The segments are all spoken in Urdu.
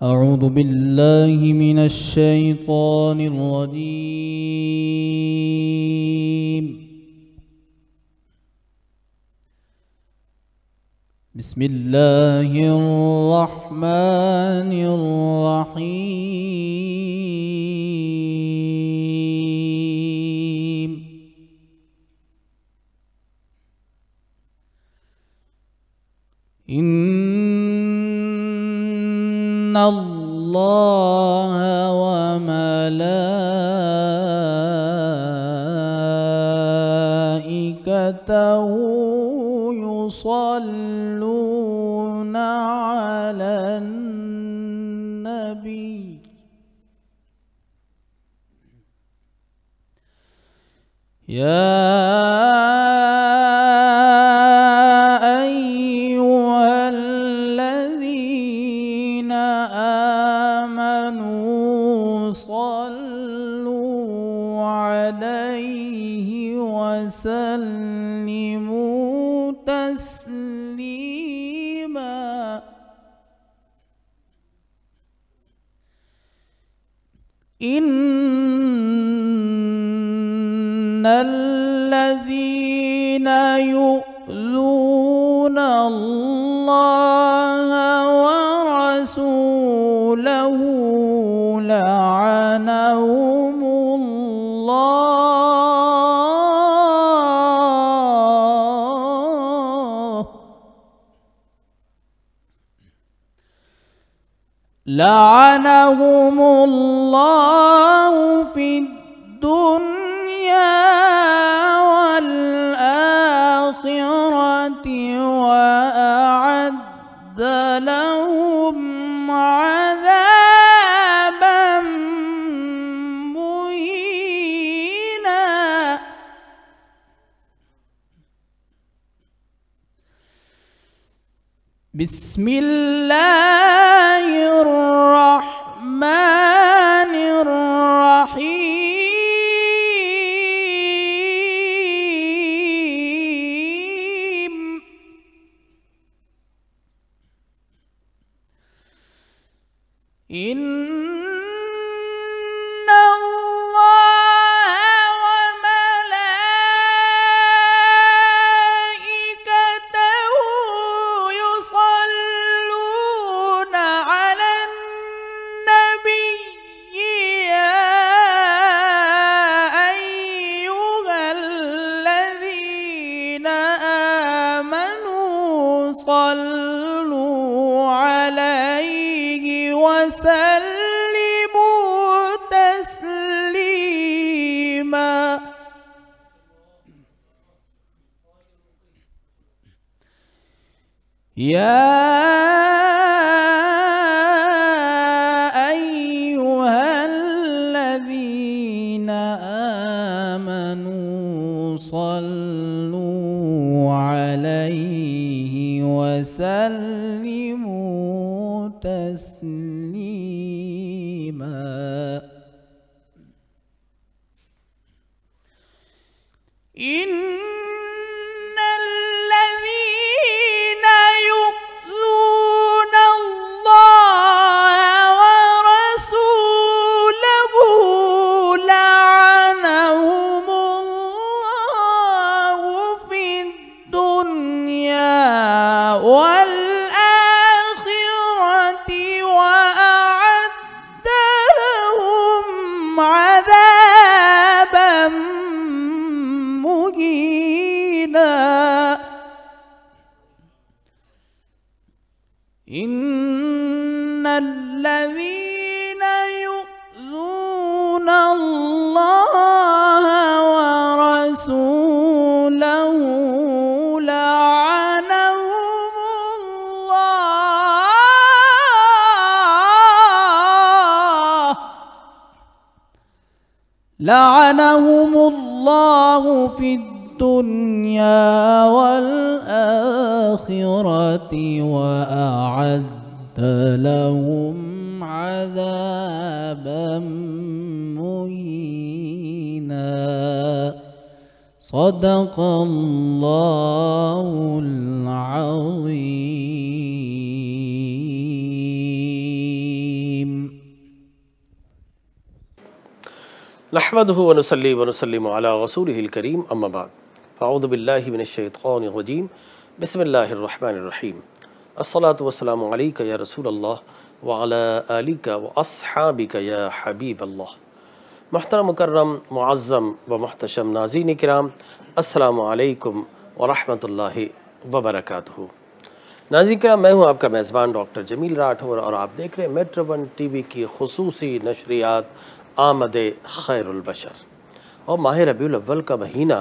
أعوذ بالله من الشيطان الرجيم. بسم الله الرحمن الرحيم. إن الله وملائكته يصلون على النبي يا أيها الذين آمنوا صلوا عليه وسلموا تسليما. إن الذين يؤذون الله ورسوله لعنهم الله في الدنيا والآخرة وأعد لهم عذابا مهينا. بسم الله الرحمن الرحيم. إن صلوا عليه وسلموا تسليما. يا أيها الذين آمنوا صلوا عليه وسلموا تسليما. إن الذين يؤذون الله ورسوله لعنهم الله في الدنيا والآخرة وأعد لهم عذابا مهينا. إن الذين يؤذون الله ورسوله لعنهم الله في الدنيا والآخرة وأعد لهم عذابا مهينا. صدق الله العظيم. نحمدہ ونصلی ونسلم علی رسولہ الکریم اما بعد فاعوذ باللہ من الشیطان الرجیم بسم اللہ الرحمن الرحیم الصلاة والسلام علیکہ یا رسول اللہ وعلی آلکہ واصحابکہ یا حبیب اللہ۔ محترم مکرم معظم و محتشم ناظرین کرام، السلام علیکم ورحمۃ اللہ وبرکاتہ۔ ناظرین کرام، میں ہوں آپ کا میزبان ڈاکٹر جمیل راٹھور اور آپ دیکھ رہے ہیں میٹرو ون ٹی وی کی خصوصی نشریات آمد خیر البشر۔ اور ماہ ربیع الاول کا مہینہ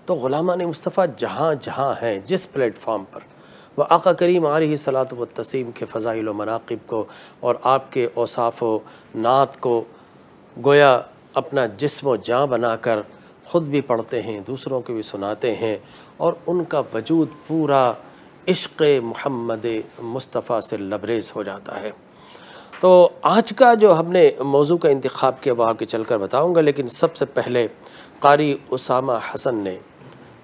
تو غلامان مصطفیٰ جہاں جہاں ہیں، جس پلیٹ فارم پر وہ آقا کریم علیہ الصلاۃ والتسلیم کے فضائل و مناقب کو اور آپ کے اوصاف و نعت کو گویا اپنا جسم و جاں بنا کر خود بھی پڑھتے ہیں، دوسروں کو بھی سناتے ہیں، اور ان کا وجود پورا عشق محمد مصطفیٰ سے لبریز ہو جاتا ہے۔ تو آج کا جو ہم نے موضوع کا انتخاب کیا وہ آگے چل کر بتاؤں گا، لیکن سب سے پہلے قاری اسامہ حسن نے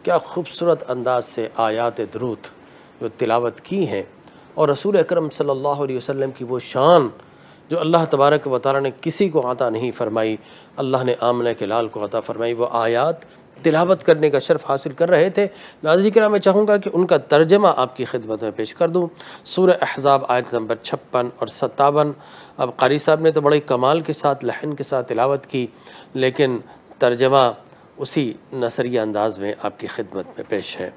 کیا خوبصورت انداز سے آیات درود جو تلاوت کی ہیں، اور رسول اکرم صلی اللہ علیہ وسلم کی وہ شان جو اللہ تبارک و تعالیٰ نے کسی کو عطا نہیں فرمائی، اللہ نے آمنہ کے لال کو عطا فرمائی، وہ آیات تلاوت کرنے کا شرف حاصل کر رہے تھے۔ ناظرین کرام، میں چاہوں گا کہ ان کا ترجمہ آپ کی خدمت میں پیش کر دوں۔ سورہ احزاب آیت نمبر 56 اور 57۔ اب قاری صاحب نے تو بڑے کمال کے ساتھ لحن کے ساتھ تلاوت کی، لیکن ترجمہ اسی نثری انداز میں آپ کی خدمت میں پیش ہے۔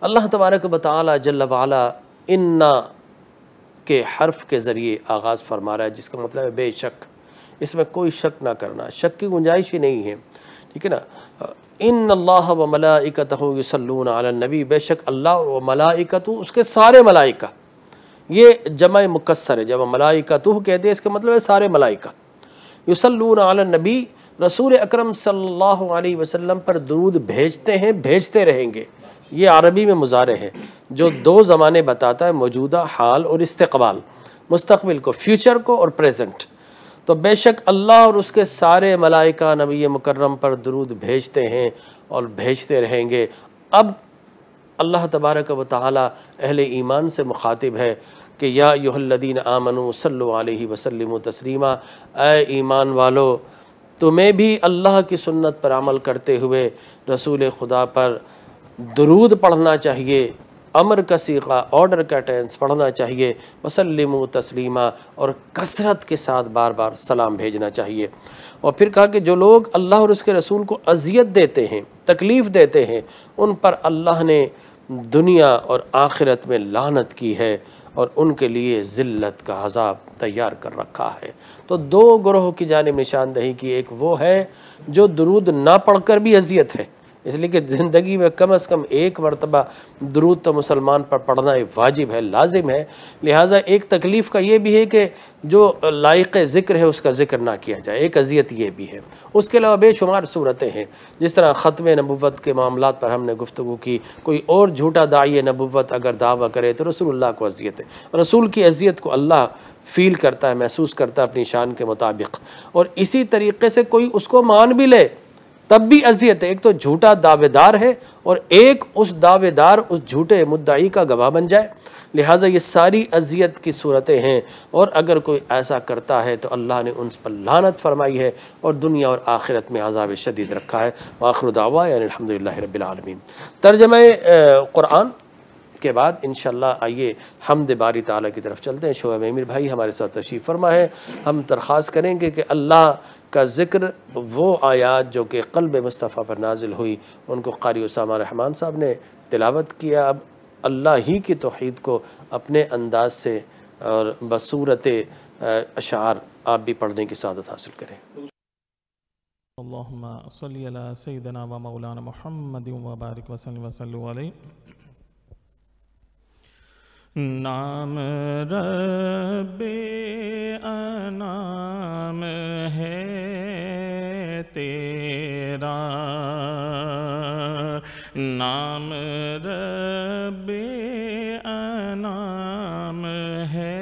اللہ تبارک و تعالی جل وعلا انا کے حرف کے ذریعے آغاز فرما رہا ہے، جس کا مطلب ہے بے شک۔ اس میں کوئی شک نہ کرنا، شک کی گنجائش ہی نہیں ہے، ٹھیک ہے نا۔ ان اللہ و ملائکتہ یصلون علی النبی، بے شک اللہ و ملائکتہ، اس کے سارے ملائکہ، یہ جمع مکسر ہے، جب ملائکتہ کہتے ہیں اس کا مطلب ہے سارے ملائکہ، یصلون علی النبی، رسول اکرم صلی اللہ علیہ وسلم پر درود بھیجتے ہیں، بھیجتے رہیں گے۔ یہ عربی میں مضارع ہے جو دو زمانے بتاتا ہے، موجودہ حال اور استقبال، مستقبل کو، فیوچر کو اور پریزنٹ۔ تو بے شک اللہ اور اس کے سارے ملائکہ نبی مکرم پر درود بھیجتے ہیں اور بھیجتے رہیں گے۔ اب اللہ تبارک و تعالی اہل ایمان سے مخاطب ہے کہ یا ایھا الذین آمنوا صلوا علیہ وسلموا تسلیما، اے ایمان والو، تمہیں بھی اللہ کی سنت پر عمل کرتے ہوئے رسول خدا پر درود پڑھنا چاہیے، امر کا صیغہ، آرڈر کا ٹینس پڑھنا چاہیے، وسلموا تسلیما، اور کثرت کے ساتھ بار بار سلام بھیجنا چاہیے۔ اور پھر کہا کہ جو لوگ اللہ اور اس کے رسول کو اذیت دیتے ہیں، تکلیف دیتے ہیں، ان پر اللہ نے دنیا اور آخرت میں لعنت کی ہے اور ان کے لیے ذلت کا عذاب تیار کر رکھا ہے۔ تو دو گروہ کی جانب نشاندہی کی، ایک وہ ہے جو درود نہ پڑھ کر بھی اذیت ہے، اس لیے کہ زندگی میں کم از کم ایک مرتبہ درود تو مسلمان پر پڑھنا واجب ہے، لازم ہے۔ لہٰذا ایک تکلیف کا یہ بھی ہے کہ جو لائق ذکر ہے اس کا ذکر نہ کیا جائے، ایک اذیت یہ بھی ہے۔ اس کے علاوہ بے شمار صورتیں ہیں، جس طرح ختم نبوت کے معاملات پر ہم نے گفتگو کی، کوئی اور جھوٹا داعی نبوت اگر دعویٰ کرے تو رسول اللہ کو اذیت ہے، رسول کی اذیت کو اللہ فیل کرتا ہے، محسوس کرتا ہے اپنی شان کے مطابق، اور اسی طریقے سے کوئی اس کو مان بھی لے تب بھی اذیت ہے۔ ایک تو جھوٹا دعوے دار ہے اور ایک اس دعوے دار اس جھوٹے مدعی کا گواہ بن جائے، لہٰذا یہ ساری اذیت کی صورتیں ہیں، اور اگر کوئی ایسا کرتا ہے تو اللہ نے ان پر لعنت فرمائی ہے اور دنیا اور آخرت میں عذاب شدید رکھا ہے۔ وآخر دعوانا ان الحمدللہ رب العالمین۔ ترجمہ قرآن کے بعد انشاءاللہ آئیے حمد باری تعالیٰ کی طرف چلتے ہیں۔ شعیب امیر بھائی ہمارے ساتھ تشریف فرما ہے، ہم درخواست کریں گے کہ اللہ کا ذکر، وہ آیات جو کہ قلب مصطفیٰ پر نازل ہوئی، ان کو قاری اسامہ رحمان صاحب نے تلاوت کیا۔ اب اللہ ہی کی توحید کو اپنے انداز سے اور بصورت اشعار آپ بھی پڑھنے کی سعادت حاصل کریں۔ اللہم صلی علی سیدنا و مولانا محمد و بارک وسلم وسلم علیہ۔ نام رب انام ہے تیرا، نام رب انام ہے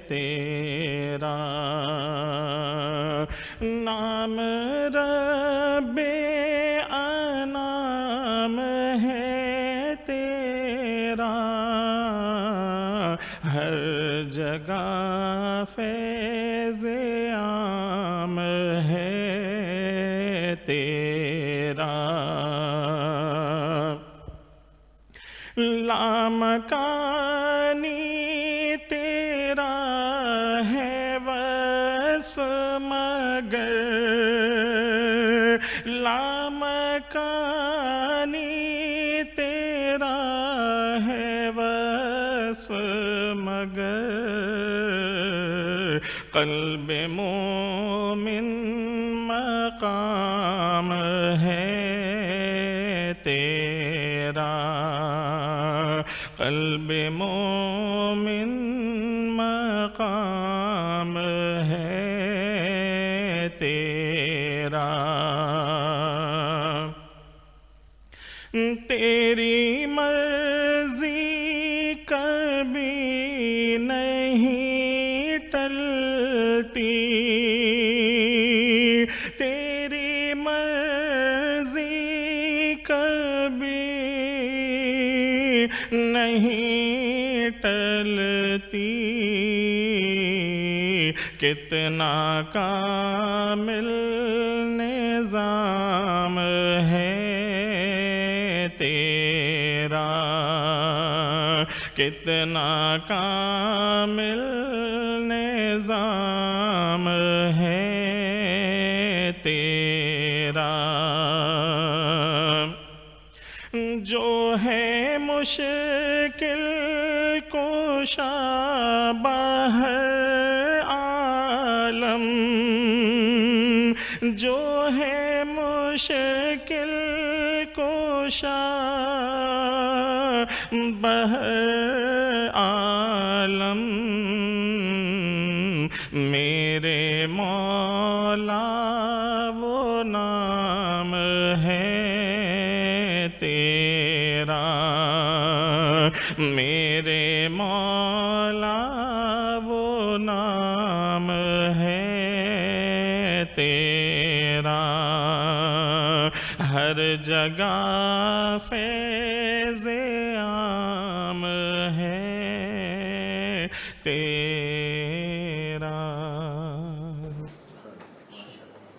تیرا، نام رب انام ہے تیرا، ہر جگہ فیض عام ہے لامکانی تیرا ہے وصف مگر لامکانی تیرا ہے وصف مگر قلب مومن مقام ہے تیرا قلب مومن مقام ہے تیرا تیری مرضی کبھی نہیں ٹلتی تیری مرضی کبھی نہیں ٹلتی کتنا کامل نظام ہے تیرا کتنا کامل نظام ہے تیرا جو ہے مشکل کشا بہر عالم جو ہے مشکل کشا بہر عالم میرے مولا وہ نام ہے تیرا میرے مولا وہ نام ہے تیرا ہر جگہ فیض عام ہے تیرا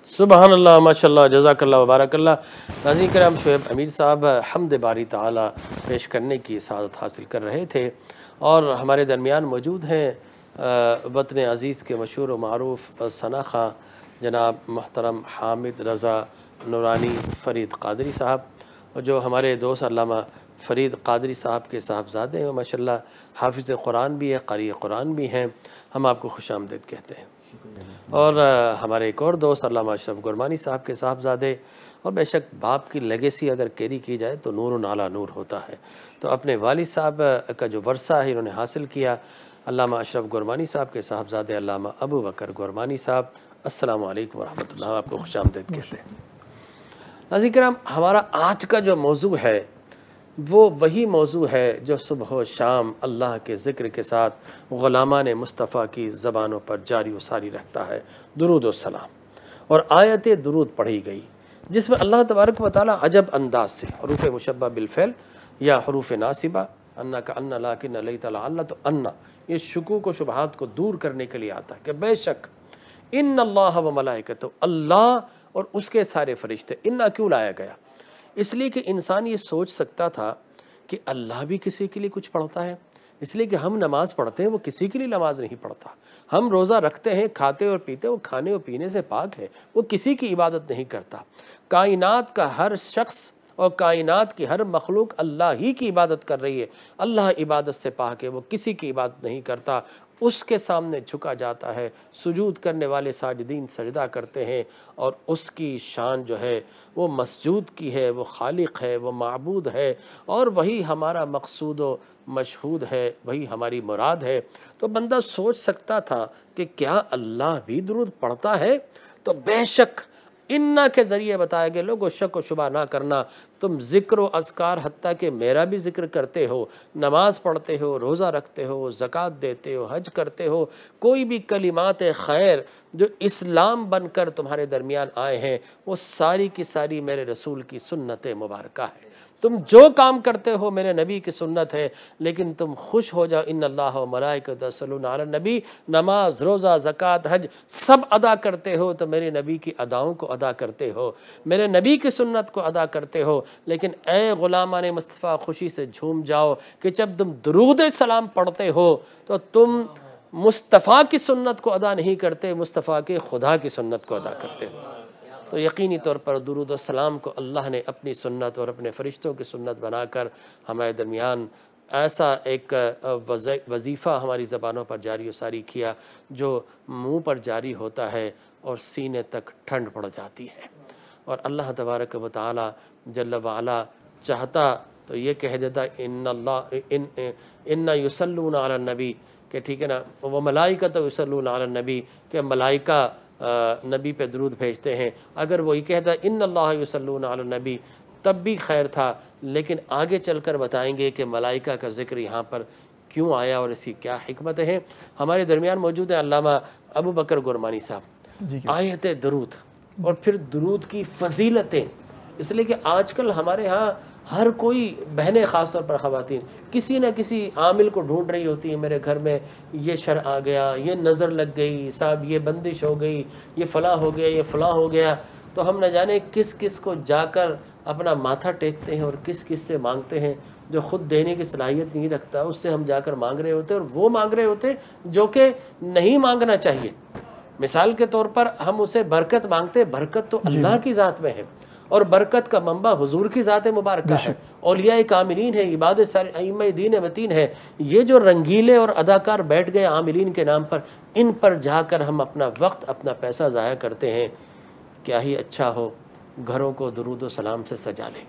سبحان اللہ، ماشاء اللہ، جزاک اللہ وبارک اللہ۔ ناظرین کرام، شعیب امیر صاحب حمد باری تعالی پیش کرنے کی سعادت حاصل کر رہے تھے اور ہمارے درمیان موجود ہیں وطن عزیز کے مشہور و معروف ثنا خواں جناب محترم حامد رضا نورانی فرید قادری صاحب، جو ہمارے دوست علامہ فرید قادری صاحب کے صاحبزادے ہیں، ماشاءاللہ حافظ قرآن بھی ہے، قاری قرآن بھی ہیں۔ ہم آپ کو خوش آمدید کہتے ہیں۔ اور ہمارے ایک اور دوست علامہ اشرف گرمانی صاحب کے صاحبزادے، اور بے شک باپ کی لیگیسی اگر کیری کی جائے تو نور نالا نور ہوتا ہے، تو اپنے والد صاحب کا جو ورثہ ہے انہوں نے حاصل کیا، علامہ اشرف گرمانی صاحب کے صاحبزادے علامہ ابو بکر گرمانی صاحب۔ السلام علیکم ورحمۃ اللہ، آپ کو خوش آمدید کہتے ہیں۔ ناظرین کرام، ہمارا آج کا جو موضوع ہے وہ وہی موضوع ہے جو صبح و شام اللہ کے ذکر کے ساتھ غلامان مصطفیٰ کی زبانوں پر جاری و ساری رہتا ہے، درود و سلام، اور آیت درود پڑھی گئی جس میں اللہ تبارک و تعالی عجب انداز سے حروف مشبہ بالفعل یا حروف ناصبہ انا کا انا لیکن لیت لعل، تو انا یہ شکوک و شبہات کو دور کرنے کے لیے آتا ہے کہ بے شک ان اللہ و ملائکتہ، اللہ اور اس کے سارے فرشتے۔ انا کیوں لایا گیا؟ اس لیے کہ انسان یہ سوچ سکتا تھا کہ اللہ بھی کسی کے لیے کچھ پڑھتا ہے، اس لیے کہ ہم نماز پڑھتے ہیں، وہ کسی کے لیے نماز نہیں پڑھتا، ہم روزہ رکھتے ہیں، کھاتے اور پیتے، وہ کھانے اور پینے سے پاک ہے، وہ کسی کی عبادت نہیں کرتا۔ کائنات کا ہر شخص اور کائنات کی ہر مخلوق اللہ ہی کی عبادت کر رہی ہے، اللہ عبادت سے پاک ہے، وہ کسی کی عبادت نہیں کرتا، اس کے سامنے جھکا جاتا ہے، سجود کرنے والے ساجدین سجدہ کرتے ہیں، اور اس کی شان جو ہے وہ مسجود کی ہے، وہ خالق ہے، وہ معبود ہے، اور وہی ہمارا مقصود و مشہود ہے، وہی ہماری مراد ہے۔ تو بندہ سوچ سکتا تھا کہ کیا اللہ بھی درود پڑھتا ہے؟ تو بے شک انا کے ذریعے بتایا گیا، لوگوں شک و شبہ نہ کرنا، تم ذکر و اذکار حتیٰ کہ میرا بھی ذکر کرتے ہو، نماز پڑھتے ہو، روزہ رکھتے ہو، زکوٰۃ دیتے ہو، حج کرتے ہو، کوئی بھی کلمات خیر جو اسلام بن کر تمہارے درمیان آئے ہیں وہ ساری کی ساری میرے رسول کی سنت مبارکہ ہے۔ تم جو کام کرتے ہو میرے نبی کی سنت ہے، لیکن تم خوش ہو جاؤ ان اللہ و ملائکۃ یصلون علی النبی، نماز، روزہ، زکوٰۃ، حج سب ادا کرتے ہو تو میرے نبی کی اداؤں کو ادا کرتے ہو، میرے نبی کی سنت کو ادا کرتے ہو، لیکن اے غلامان مصطفیٰ خوشی سے جھوم جاؤ کہ جب تم درود سلام پڑھتے ہو تو تم مصطفیٰ کی سنت کو ادا نہیں کرتے، مصطفیٰ کے خدا کی سنت کو ادا کرتے ہو۔ تو یقینی طور پر درود و سلام کو اللہ نے اپنی سنت اور اپنے فرشتوں کی سنت بنا کر ہمارے درمیان ایسا ایک وظیفہ ہماری زبانوں پر جاری و ساری کیا جو منہ پر جاری ہوتا ہے اور سینے تک ٹھنڈ پڑ جاتی ہے۔ اور اللہ تبارک و تعالی جل وعلا چاہتا تو یہ کہہ دیتا ان یصلون علی النبی، کہ ٹھیک ہے نا، وہ ملائکۃ یصلون علی النبی، کہ ملائکہ نبی پہ درود بھیجتے ہیں۔ اگر وہ یہ کہتا ان اللہ یصلون علی النبی تب بھی خیر تھا، لیکن آگے چل کر بتائیں گے کہ ملائکہ کا ذکر یہاں پر کیوں آیا اور اس کی کیا حکمت ہے۔ ہمارے درمیان موجود ہیں علامہ ابو بکر گورمانی صاحب۔ آیت درود اور پھر درود کی فضیلتیں، اس لیے کہ آج کل ہمارے ہاں ہر کوئی بہنیں، خاص طور پر خواتین، کسی نہ کسی عامل کو ڈھونڈ رہی ہوتی ہیں، میرے گھر میں یہ شر آ گیا، یہ نظر لگ گئی، صاحب یہ بندش ہو گئی، یہ فلاں ہو گیا، یہ فلاں ہو گیا۔ تو ہم نہ جانے کس کس کو جا کر اپنا ماتھا ٹیکتے ہیں اور کس کس سے مانگتے ہیں جو خود دینے کی صلاحیت نہیں رکھتا، اس سے ہم جا کر مانگ رہے ہوتے ہیں، اور وہ مانگ رہے ہوتے جو کہ نہیں مانگنا چاہیے۔ مثال کے طور پر ہم اسے برکت مانگتے، برکت تو اللہ کی ذات میں ہے، اور برکت کا منبع حضور کی ذات مبارکہ ہے، اولیاء کاملین ہے، عباد ائمہ دین متین ہے۔ یہ جو رنگیلے اور اداکار بیٹھ گئے عاملین کے نام پر، ان پر جا کر ہم اپنا وقت، اپنا پیسہ ضائع کرتے ہیں۔ کیا ہی اچھا ہو گھروں کو درود و سلام سے سجا لیں،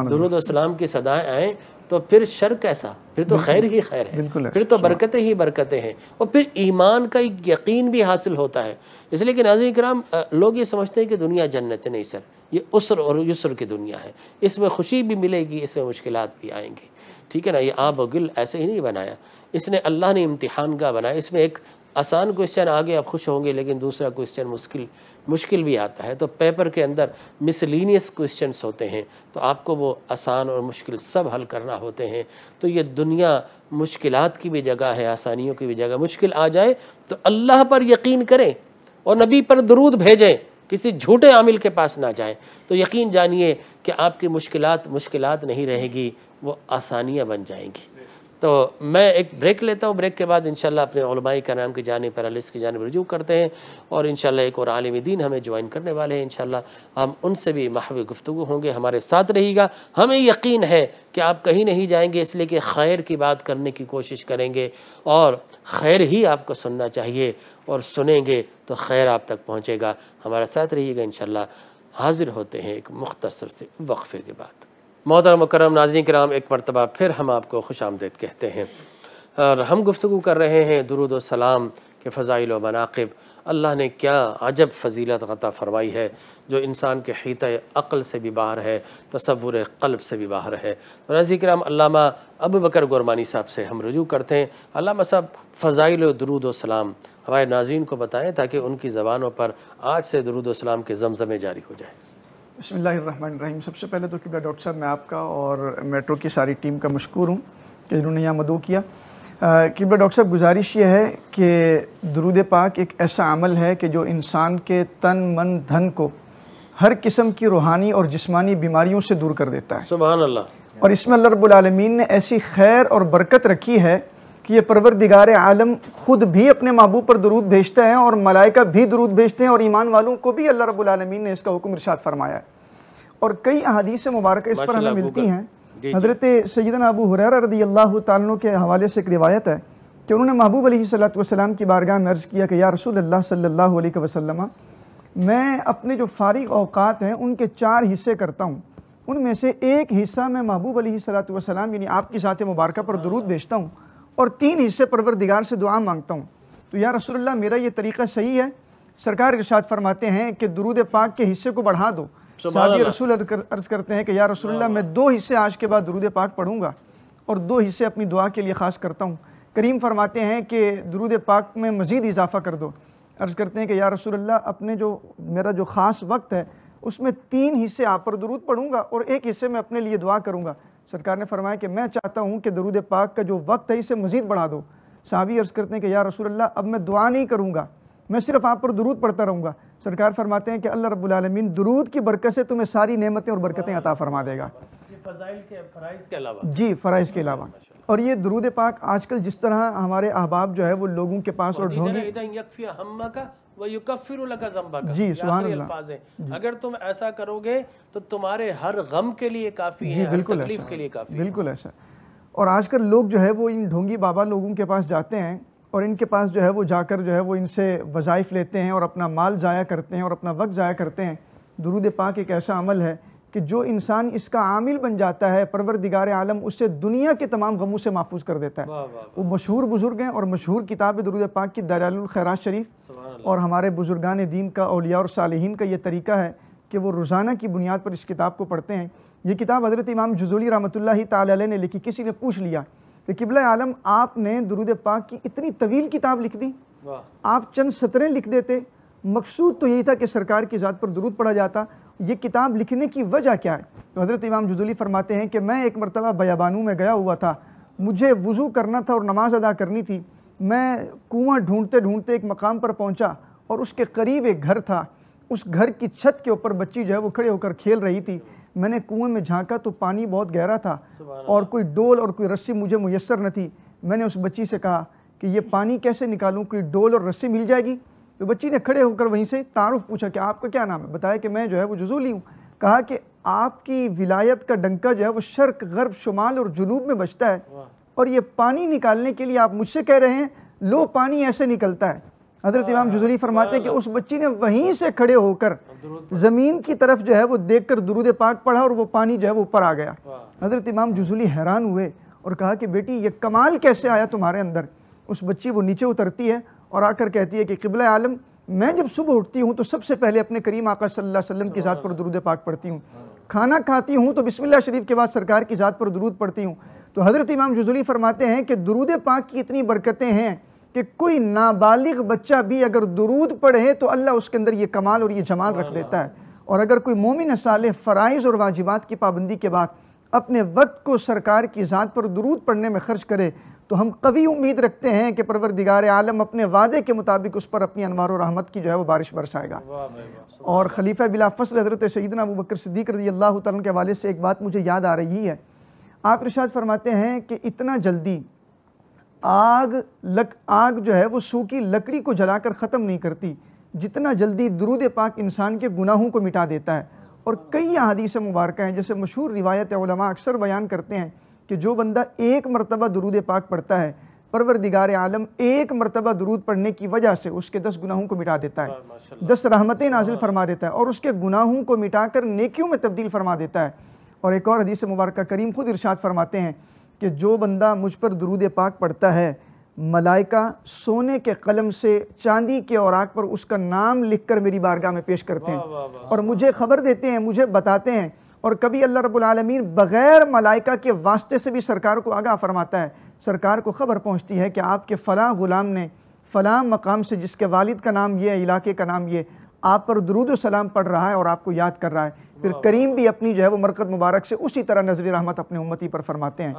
درود و سلام کی صدائیں آئیں تو پھر شر کیسا، پھر تو خیر ہی خیر ہے، پھر تو برکتیں ہی برکتیں ہیں، اور پھر ایمان کا ایک یقین بھی حاصل ہوتا ہے۔ اس لیے کہ ناظرین کرام، لوگ یہ سمجھتے ہیں کہ دنیا جنت نہیں، سر یہ عسر اور یسر کی دنیا ہے، اس میں خوشی بھی ملے گی، اس میں مشکلات بھی آئیں گی، ٹھیک ہے نا۔ یہ آب و گل ایسے ہی نہیں بنایا، اس نے اللہ نے امتحان کا بنایا۔ اس میں ایک آسان کوشچن آگے آپ خوش ہوں گے، لیکن دوسرا کوشچن مشکل بھی آتا ہے۔ تو پیپر کے اندر مسلینیس کوشچنس ہوتے ہیں، تو آپ کو وہ آسان اور مشکل سب حل کرنا ہوتے ہیں۔ تو یہ دنیا مشکلات کی بھی جگہ ہے، آسانیوں کی بھی جگہ۔ مشکل آ جائے تو اللہ پر یقین کریں اور نبی پر درود بھیجیں، کسی جھوٹے عامل کے پاس نہ جائیں، تو یقین جانیے کہ آپ کی مشکلات نہیں رہے گی، وہ آسانیاں بن جائیں گی۔ تو میں ایک بریک لیتا ہوں، بریک کے بعد انشاءاللہ اپنے علماء کرام کی جانب پر کی جانب رجوع کرتے ہیں، اور انشاءاللہ ایک اور عالم دین ہمیں جوائن کرنے والے ہیں، انشاءاللہ ہم ان سے بھی محو گفتگو ہوں گے۔ ہمارے ساتھ رہی گا، ہمیں یقین ہے کہ آپ کہیں نہیں جائیں گے، اس لیے کہ خیر کی بات کرنے کی کوشش کریں گے، اور خیر ہی آپ کو سننا چاہیے، اور سنیں گے تو خیر آپ تک پہنچے گا۔ ہمارا ساتھ رہیے گا، انشاءاللہ حاضر ہوتے ہیں ایک مختصر سے وقفے کے بعد۔ محترم مکرم ناظرین کرام، ایک مرتبہ پھر ہم آپ کو خوش آمدید کہتے ہیں، اور ہم گفتگو کر رہے ہیں درود و سلام کے فضائل و مناقب۔ اللہ نے کیا عجب فضیلت عطا فرمائی ہے جو انسان کے حیطہ عقل سے بھی باہر ہے، تصور قلب سے بھی باہر ہے۔ تو ناظرین کرام، علامہ ابو بکر گورمانی صاحب سے ہم رجوع کرتے ہیں۔ علامہ صاحب، فضائل و درود و سلام ہمارے ناظرین کو بتائیں تاکہ ان کی زبانوں پر آج سے درود و سلام کے زمزمے جاری ہو جائیں۔ بسم اللہ الرحمن الرحیم۔ سب سے پہلے تو قبلہ ڈاکٹر صاحب، میں آپ کا اور میٹرو کی ساری ٹیم کا مشکور ہوں کہ جنہوں نے یہاں مدعو کیا۔ قبلہ ڈاکٹر صاحب، گزارش یہ ہے کہ درود پاک ایک ایسا عمل ہے کہ جو انسان کے تن من دھن کو ہر قسم کی روحانی اور جسمانی بیماریوں سے دور کر دیتا ہے۔ سبحان اللہ۔ اور اس میں اللہ رب العالمین نے ایسی خیر اور برکت رکھی ہے کہ یہ پروردگار عالم خود بھی اپنے محبوب پر درود بھیجتا ہے، اور ملائکہ بھی درود بھیجتے ہیں، اور ایمان والوں کو بھی اللہ رب العالمین نے اس کا حکم ارشاد فرمایا ہے۔ اور کئی احادیث مبارکہ اس پر ہمیں ملتی ہیں۔ حضرت سیدنا ابو ہریرہ رضی اللہ تعالیٰ عنہ کے حوالے سے ایک روایت ہے کہ انہوں نے محبوب علیہ السلام کی بارگاہ میں عرض کیا کہ یا رسول اللہ صلی اللہ علیہ وسلم، میں اپنے جو فارغ اوقات ہیں ان کے 4 حصے کرتا ہوں، ان میں سے ایک حصہ میں محبوب علیہ السلام یعنی آپ کی ذات مبارکہ پر درود بھیجتا ہوں، اور 3 حصے پروردگار سے دعا مانگتا ہوں۔ تو یا رسول اللہ، میرا یہ طریقہ صحیح ہے؟ سرکار ارشاد فرماتے ہیں کہ درود پاک کے حصے کو بڑھا دو۔ صحابی رسول عرض کرتے ہیں کہ یا رسول اللہ، میں 2 حصے آج کے بعد درود پاک پڑھوں گا، اور 2 حصے اپنی دعا کے لیے خاص کرتا ہوں۔ کریم فرماتے ہیں کہ درود پاک میں مزید اضافہ کر دو۔ عرض کرتے ہیں کہ یا رسول اللہ، اپنے میرا جو خاص وقت ہے اس میں 3 حصے آپ پر درود پڑھوں گا اور 1 حصے میں اپنے لیے دعا کروں گا۔ سرکار نے فرمایا کہ میں چاہتا ہوں کہ درود پاک کا جو وقت ہے اسے مزید بڑھا دو۔ صحابی عرض کرتے ہیں کہ یا رسول اللہ اب میں دعا نہیں کروں گا، میں صرف آپ پر درود پڑھتا رہوں گا۔ سرکار فرماتے ہیں کہ اللہ رب العالمین درود کی برکت سے تمہیں ساری نعمتیں اور برکتیں عطا فرما دے گا۔ فضائل کے فرائض کے علاوہ، جی فرائض کے علاوہ۔ اور یہ درود پاک آج کل جس طرح ہمارے احباب جو ہے وہ لوگوں کے پاس اور ڈھونگے، جی سبحان اللہ، الفاظ ہیں اگر تم ایسا کرو گے تو تمہارے ہر غم کے لیے کافی ہے، ہر تکلیف کے لیے کافی ہے۔ بالکل ایسا۔ اور آج کل لوگ جو ہے وہ ان ڈھونگی بابا لوگوں کے پاس جاتے ہیں اور ان کے پاس جو ہے وہ جا کر جو ہے وہ ان سے وظائف لیتے ہیں اور اپنا مال ضائع کرتے ہیں اور اپنا وقت ضائع کرتے ہیں۔ درود پاک ایک ایسا عمل ہے کہ جو انسان اس کا عامل بن جاتا ہے پروردگار عالم اسے دنیا کے تمام غموں سے محفوظ کر دیتا ہے۔ وہ مشہور بزرگ ہیں اور مشہور کتاب درود پاک کی دلائل الخیرات شریف، اور ہمارے بزرگان دین کا، اولیاء اور صالحین کا یہ طریقہ ہے کہ وہ روزانہ کی بنیاد پر اس کتاب کو پڑھتے ہیں۔ یہ کتاب حضرت امام جزولی رحمۃ اللہ تعالی علیہ نے لکھی۔ کسی نے پوچھ لیا کہ قبلہ عالم آپ نے درود پاک کی اتنی طویل کتاب لکھ دی، آپ چند سطریں لکھ دیتے، مقصود تو یہی تھا کہ سرکار کی ذات پر درود پڑھا جاتا، یہ کتاب لکھنے کی وجہ کیا ہے؟ تو حضرت امام جزولی فرماتے ہیں کہ میں ایک مرتبہ بیابانوں میں گیا ہوا تھا، مجھے وضو کرنا تھا اور نماز ادا کرنی تھی، میں کنواں ڈھونڈتے ڈھونڈتے ایک مقام پر پہنچا اور اس کے قریب ایک گھر تھا، اس گھر کی چھت کے اوپر بچی جو ہے وہ کھڑے ہو کر کھیل رہی تھی، میں نے کنویں میں جھانکا تو پانی بہت گہرا تھا اور کوئی ڈول اور کوئی رسی مجھے میسر نہ تھی، میں نے اس بچی سے کہا کہ یہ پانی کیسے نکالوں، کوئی ڈول اور رسی مل جائے گی؟ تو بچی نے کھڑے ہو کر وہیں سے تعارف پوچھا کہ آپ کا کیا نام ہے؟ بتایا کہ میں جو ہے وہ جزولی ہوں۔ کہا کہ آپ کی ولایت کا ڈنکا جو ہے وہ شرق، غرب، شمال اور جنوب میں بجتا ہے اور یہ پانی نکالنے کے لیے آپ مجھ سے کہہ رہے ہیں لو پانی ایسے نکلتا ہے۔ حضرت امام جزولی فرماتے ہیں کہ اس بچی نے وہیں سے کھڑے ہو کر زمین کی طرف جو ہے وہ دیکھ کر درود پاک پڑھا اور وہ پانی جو ہے وہ اوپر آ گیا۔ حضرت امام جزولی حیران ہوئے اور کہا کہ بیٹی یہ کمال کیسے آیا تمہارے اندر؟ اس بچی وہ نیچے اترتی ہے اور آ کر کہتی ہے کہ قبلہ عالم میں جب صبح اٹھتی ہوں تو سب سے پہلے اپنے کریم آقا صلی اللہ علیہ وسلم کی ذات پر درود پاک پڑھتی ہوں، کھانا کھاتی ہوں تو بسم اللہ شریف کے بعد سرکار کی ذات پر درود پڑھتی ہوں۔ تو حضرت امام جزولی فرماتے ہیں کہ درود پاک کی اتنی برکتیں ہیں کہ کوئی نابالغ بچہ بھی اگر درود پڑھے تو اللہ اس کے اندر یہ کمال اور یہ جمال رکھ دیتا ہے، اور اگر کوئی مومن صالح فرائض اور واجبات کی پابندی کے بعد اپنے وقت کو سرکار کی ذات پر درود پڑھنے میں خرچ کرے تو ہم قوی امید رکھتے ہیں کہ پروردگار عالم اپنے وعدے کے مطابق اس پر اپنی انوار و رحمت کی جو ہے وہ بارش برسائے گا۔ اور خلیفہ بلا فصل حضرت سیدنا ابوبکر صدیق رضی اللہ تعالیٰ کے حوالے سے ایک بات مجھے یاد آ رہی ہے۔ آپ ارشاد فرماتے ہیں کہ اتنا جلدی آگ جو ہے وہ سوکھی لکڑی کو جلا کر ختم نہیں کرتی جتنا جلدی درود پاک انسان کے گناہوں کو مٹا دیتا ہے۔ اور کئی احادیث مبارکہ ہیں، جیسے مشہور روایت علماء اکثر بیان کرتے ہیں کہ جو بندہ ایک مرتبہ درود پاک پڑھتا ہے پروردگار عالم ایک مرتبہ درود پڑھنے کی وجہ سے اس کے 10 گناہوں کو مٹا دیتا ہے، 10 رحمتیں نازل فرما دیتا ہے اور اس کے گناہوں کو مٹا کر نیکیوں میں تبدیل فرما دیتا ہے۔ اور ایک اور حدیث مبارکہ کریم خود ارشاد فرماتے ہیں کہ جو بندہ مجھ پر درود پاک پڑھتا ہے ملائکہ سونے کے قلم سے چاندی کے اوراق پر اس کا نام لکھ کر میری بارگاہ میں پیش کرتے ہیں اور مجھے خبر دیتے ہیں، مجھے بتاتے ہیں، اور کبھی اللہ رب العالمین بغیر ملائکہ کے واسطے سے بھی سرکار کو آگاہ فرماتا ہے، سرکار کو خبر پہنچتی ہے کہ آپ کے فلاں غلام نے فلاں مقام سے جس کے والد کا نام یہ، علاقے کا نام یہ، آپ پر درود و سلام پڑھ رہا ہے اور آپ کو یاد کر رہا ہے۔ پھر کریم بھی اپنی جو ہے وہ مرقد مبارک سے اسی طرح نظر رحمت اپنے امتی پر فرماتے ہیں۔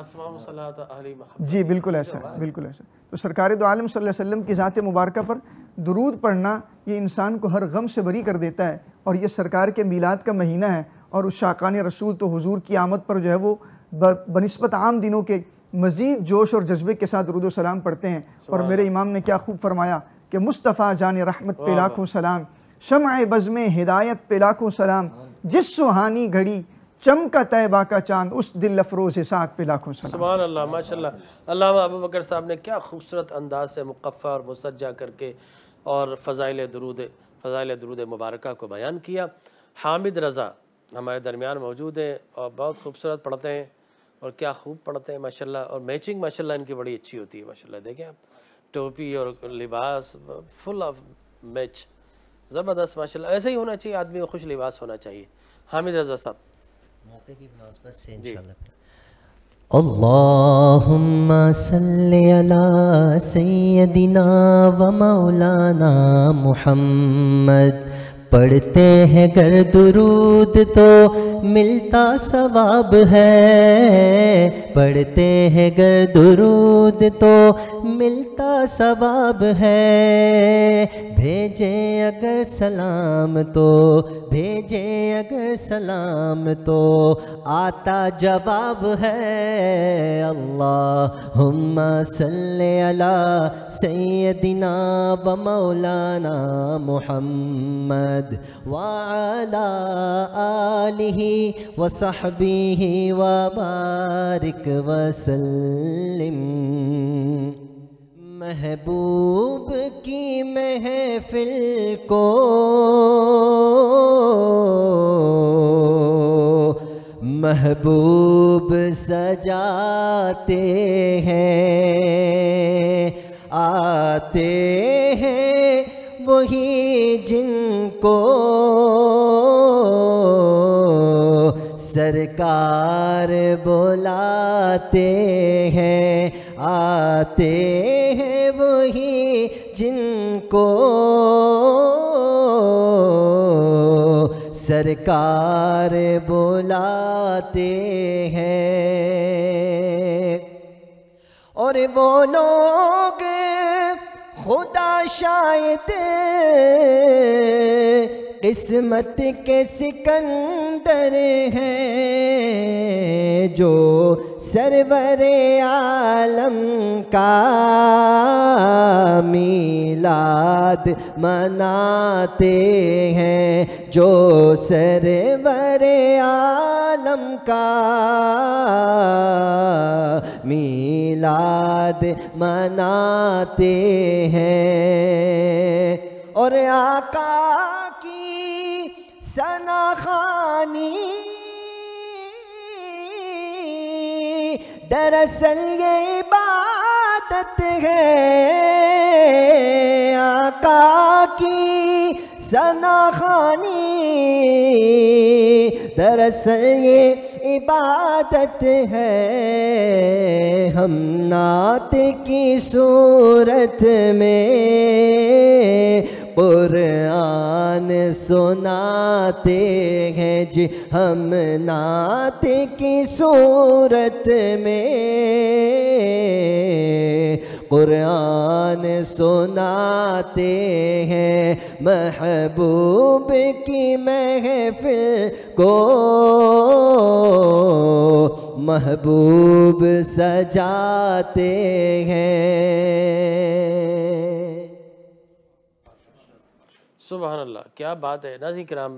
جی بالکل ایسا ہے، بالکل ایسا۔ تو سرکار دو عالم صلی اللہ علیہ وسلم کی ذات مبارکہ پر درود پڑھنا یہ انسان کو ہر غم سے بری کر دیتا ہے، اور یہ سرکار کے میلاد کا مہینہ ہے، اور اس شاقان رسول تو حضور کی آمد پر جو ہے وہ بنسبت عام دنوں کے مزید جوش اور جذبے کے ساتھ درود و سلام پڑھتے ہیں۔ اور میرے امام نے کیا خوب فرمایا کہ مصطفیٰ جان رحمت پہ لاکھوں سلام، شمع بزم ہدایت پہ لاکھوں سلام، جس سہانی گھڑی چمکا طیبہ کا چاند اس دل افروز ساعت پہ لاکھوں سلام۔ سبحان اللہ، ماشاءاللہ۔ علامہ ابوبکر صاحب نے کیا خوبصورت انداز سے مقفع اور مسجع کر کے اور فضائل درود مبارکہ کو بیان کیا۔ حامد رضا ہمارے درمیان موجود ہیں اور بہت خوبصورت پڑھتے ہیں اور کیا خوب پڑھتے ہیں ماشاءاللہ، اور میچنگ ماشاءاللہ ان کی بڑی اچھی ہوتی ہے ماشاءاللہ۔ دیکھیں آپ ٹوپی اور لباس فل آف میچ، زبردست ماشاءاللہ۔ ایسے ہی ہونا چاہیے، آدمی کو خوش لباس ہونا چاہیے۔ حامد رضا صاحب موقع کی مناسبت سے انشاءاللہ۔ اللہم صلی علی سیدنا و مولانا محمد پڑھتے ہیں گر درود تو ملتا ثواب ہے، پڑھتے ہیں گر درود تو ملتا ثواب ہے، بھیجیں اگر سلام تو بھیجیں اگر سلام تو آتا جواب ہے۔ اللہم صلی علی سیدنا و مولانا محمد وعلی آلہ وصحبہ وبارک وسلم۔ محبوب کی محفل کو محبوب سجاتے ہیں، آتے ہیں وہی جن کو سرکار بلاتے ہیں، آتے ہیں وہی جن کو سرکار بلاتے ہیں۔ اور وہ لوگ خدا شاید قسمت کے سکندر ہیں، جو سرور عالم کا میلاد مناتے ہیں، جو سرور عالم کا میلاد مناتے ہیں۔ اور آقا کی ثنا خوانی دراصل یہ عبادت ہے، آقا کی ثنا خوانی دراصل یہ عبادت ہے۔ ہم نعت کی صورت میں قرآن سناتے ہیں جی، ہم نعت کی صورت میں قرآن سناتے ہیں، محبوب کی محفل کو محبوب سجاتے ہیں۔ سبحان اللہ، کیا بات ہے۔ ناظرین کرام،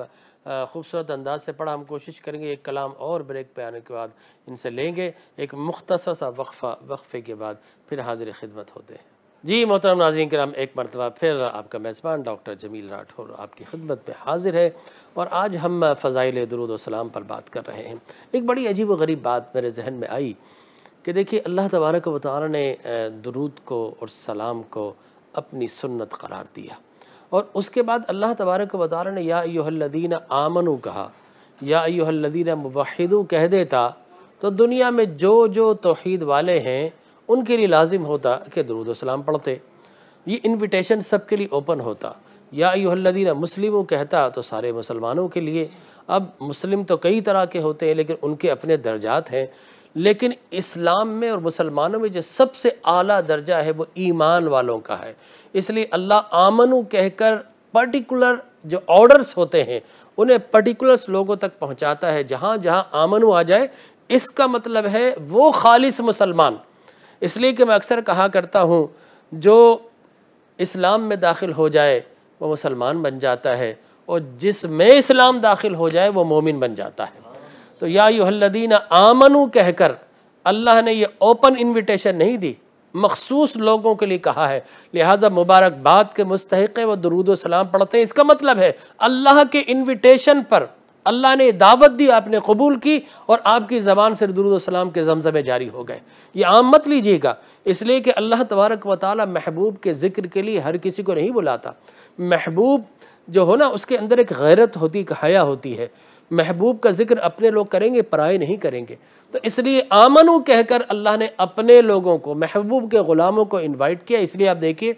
خوبصورت انداز سے پڑھا، ہم کوشش کریں گے ایک کلام اور بریک پہ آنے کے بعد ان سے لیں گے، ایک مختصر سا وقفے کے بعد پھر حاضر خدمت ہوتے ہیں۔ جی محترم ناظرین کرام، ایک مرتبہ پھر آپ کا میزبان ڈاکٹر جمیل راٹھور آپ کی خدمت میں حاضر ہے، اور آج ہم فضائل درود و سلام پر بات کر رہے ہیں۔ ایک بڑی عجیب و غریب بات میرے ذہن میں آئی کہ دیکھیے، اللہ تبارک و تعالی نے درود کو اور سلام کو اپنی سنت قرار دیا، اور اس کے بعد اللہ تبارک و تعالی نے یا ایھا الذین آمنو کہا، یا ایھا الذین موحدو کہہ دیتا تو دنیا میں جو توحید والے ہیں ان کے لیے لازم ہوتا کہ درود و سلام پڑھتے، یہ انویٹیشن سب کے لیے اوپن ہوتا۔ یا ایھا الذین مسلمو کہتا تو سارے مسلمانوں کے لیے۔ اب مسلم تو کئی طرح کے ہوتے ہیں، لیکن ان کے اپنے درجات ہیں، لیکن اسلام میں اور مسلمانوں میں جو سب سے اعلیٰ درجہ ہے وہ ایمان والوں کا ہے۔ اس لیے اللہ آمنو کہہ کر پرٹیکولر جو آرڈرز ہوتے ہیں انہیں پرٹیکولرز لوگوں تک پہنچاتا ہے۔ جہاں جہاں آمنو آ جائے اس کا مطلب ہے وہ خالص مسلمان۔ اس لیے کہ میں اکثر کہا کرتا ہوں، جو اسلام میں داخل ہو جائے وہ مسلمان بن جاتا ہے، اور جس میں اسلام داخل ہو جائے وہ مومن بن جاتا ہے۔ تو یا ایھا الذین آمنو کہہ کر اللہ نے یہ اوپن انویٹیشن نہیں دی، مخصوص لوگوں کے لیے کہا ہے، لہٰذا مبارکباد کے مستحق وہ درود و سلام پڑھتے ہیں۔ اس کا مطلب ہے اللہ کے انویٹیشن پر اللہ نے دعوت دی، آپ نے قبول کی، اور آپ کی زبان سے درود و سلام کے زمزمے جاری ہو گئے۔ یہ عام مت لیجیے گا، اس لیے کہ اللہ تبارک و تعالی محبوب کے ذکر کے لیے ہر کسی کو نہیں بلاتا۔ محبوب جو ہو نا، اس کے اندر ایک غیرت ہوتی، ایک حیا ہوتی ہے۔ محبوب کا ذکر اپنے لوگ کریں گے، پرائے نہیں کریں گے۔ تو اس لیے آمنو کہہ کر اللہ نے اپنے لوگوں کو، محبوب کے غلاموں کو انوائٹ کیا۔ اس لیے آپ دیکھیے